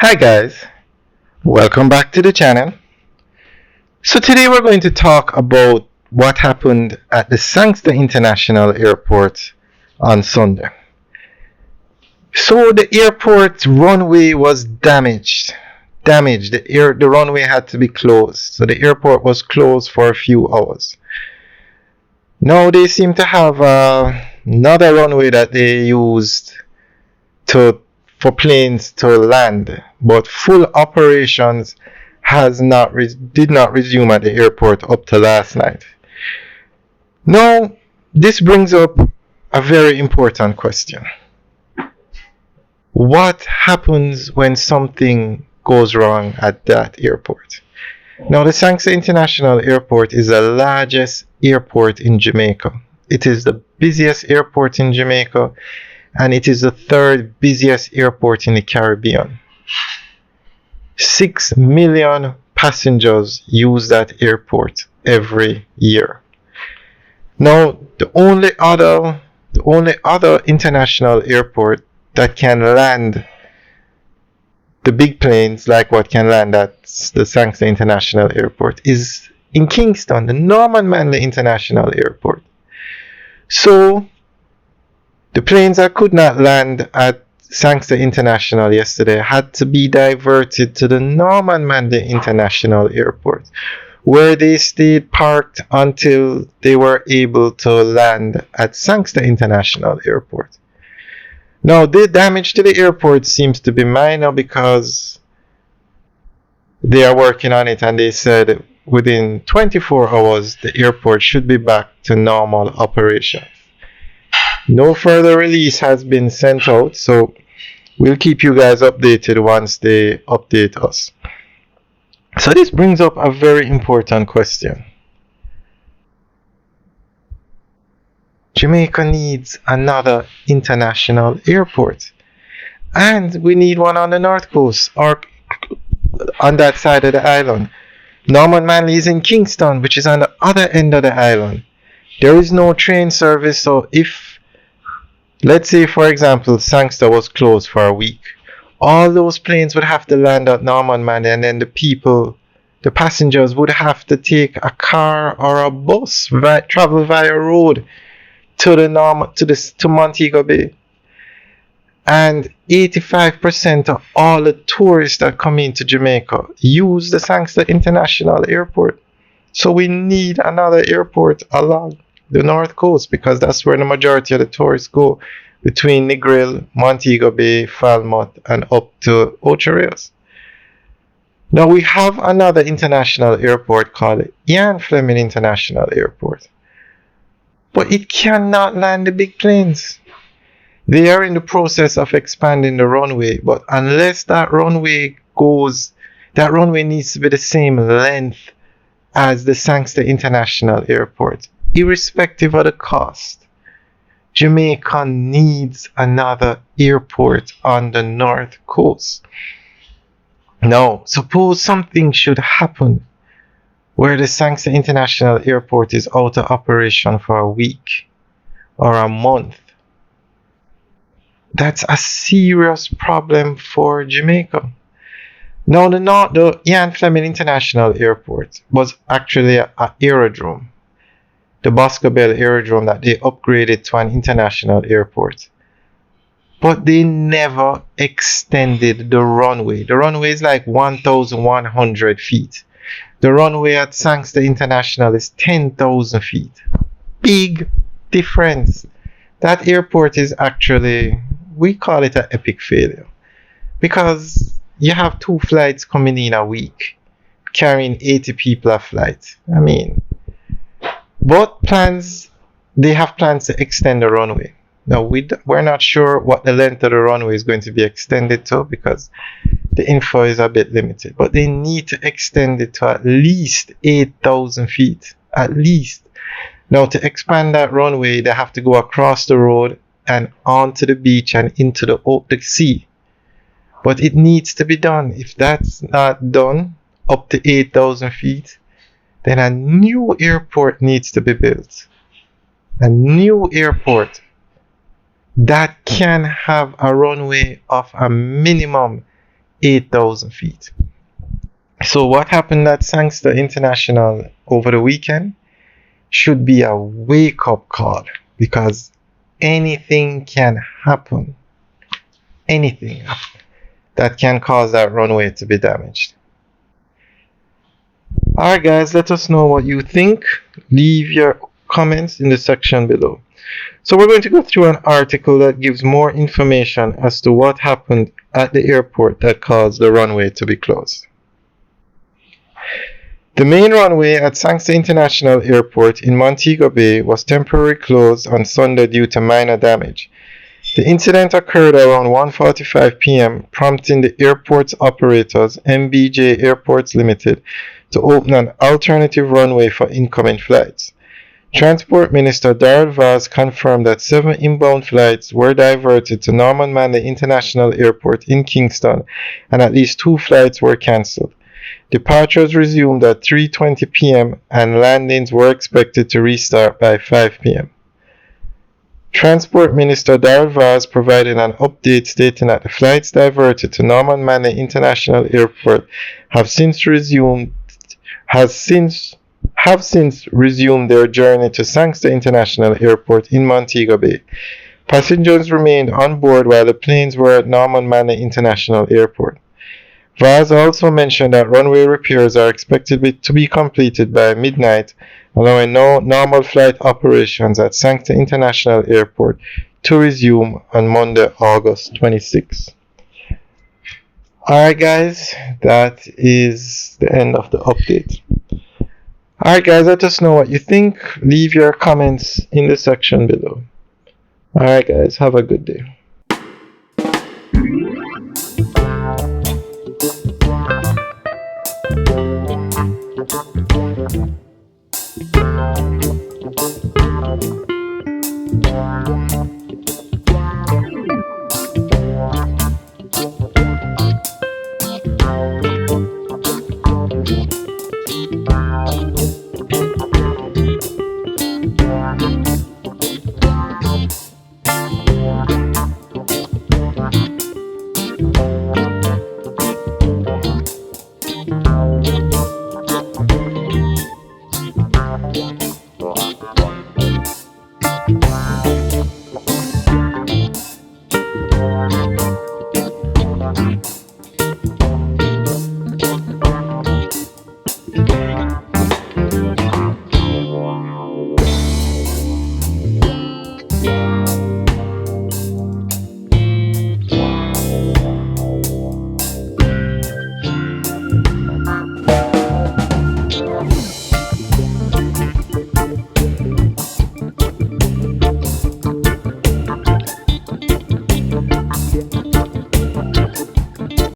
Hi guys, welcome back to the channel. So today we're going to talk about what happened at the Sangster International Airport on Sunday. So the airport runway was damaged. The runway had to be closed. So the airport was closed for a few hours. Now they seem to have another runway that they used to for planes to land, but full operations did not resume at the airport up to last night. Now, this brings up a very important question. What happens when something goes wrong at that airport? Now, the Sangster International Airport is the largest airport in Jamaica. It is the busiest airport in Jamaica, and it is the third busiest airport in the Caribbean. 6 million passengers use that airport every year. Now, the only other international airport that can land the big planes like what can land at the Sangster International Airport is in Kingston, the Norman Manley International Airport. So the planes that could not land at Sangster International yesterday had to be diverted to the Norman Manley International Airport, where they stayed parked until they were able to land at Sangster International Airport. Now, the damage to the airport seems to be minor because they are working on it, and they said within 24 hours the airport should be back to normal operation. No further release has been sent out, so we'll keep you guys updated once they update us. So this brings up a very important question. Jamaica needs another international airport, and we need one on the north coast or on that side of the island. Norman Manley is in Kingston, which is on the other end of the island. There is no train service, so if, let's say for example, Sangster was closed for a week, all those planes would have to land at Norman Manley, and then the passengers would have to take a car or a bus, travel via road to Montego Bay. And 85% of all the tourists that come into Jamaica use the Sangster International Airport. So we need another airport along the north coast, because that's where the majority of the tourists go, between Negril, Montego Bay, Falmouth, and up to Ocho Rios. Now we have another international airport called Ian Fleming International Airport, but it cannot land the big planes. They are in the process of expanding the runway, but unless that runway needs to be the same length as the Sangster International Airport, irrespective of the cost. Jamaica needs another airport on the north coast. Now, suppose something should happen where the Sangster International Airport is out of operation for a week or a month. That's a serious problem for Jamaica. Now, the Ian Fleming International Airport was actually an aerodrome, the Boscobel aerodrome that they upgraded to an international airport. But they never extended the runway. The runway is like 1,100 feet. The runway at Sangster International is 10,000 feet. Big difference. That airport is actually, we call it an epic failure, because you have 2 flights coming in a week, carrying 80 people a flight. I mean, they have plans to extend the runway. Now, we're not sure what the length of the runway is going to be extended to, because the info is a bit limited. But they need to extend it to at least 8,000 feet. At least. Now, to expand that runway, they have to go across the road and onto the beach and into the sea. But it needs to be done. If that's not done, up to 8,000 feet, then a new airport needs to be built. A new airport that can have a runway of a minimum 8,000 feet. So what happened at Sangster International over the weekend should be a wake-up call, because anything can happen. Anything that can cause that runway to be damaged. Alright guys, let us know what you think. Leave your comments in the section below. So we're going to go through an article that gives more information as to what happened at the airport that caused the runway to be closed. The main runway at Sangster International Airport in Montego Bay was temporarily closed on Sunday due to minor damage. The incident occurred around 1:45 p.m., prompting the airport's operators, MBJ Airports Limited, to open an alternative runway for incoming flights. Transport Minister Darrell Vaz confirmed that 7 inbound flights were diverted to Norman Manley International Airport in Kingston, and at least 2 flights were cancelled. Departures resumed at 3:20 p.m. and landings were expected to restart by 5 p.m. Transport Minister Darrell Vaz provided an update stating that the flights diverted to Norman Manley International Airport have since resumed their journey to Sangster International Airport in Montego Bay. Passengers remained on board while the planes were at Norman Manley International Airport. Vaz also mentioned that runway repairs are expected to be completed by midnight, allowing normal flight operations at Sangster International Airport to resume on Monday, August 26. Alright guys, that is the end of the update. Alright guys, let us know what you think. Leave your comments in the section below. Alright guys, have a good day.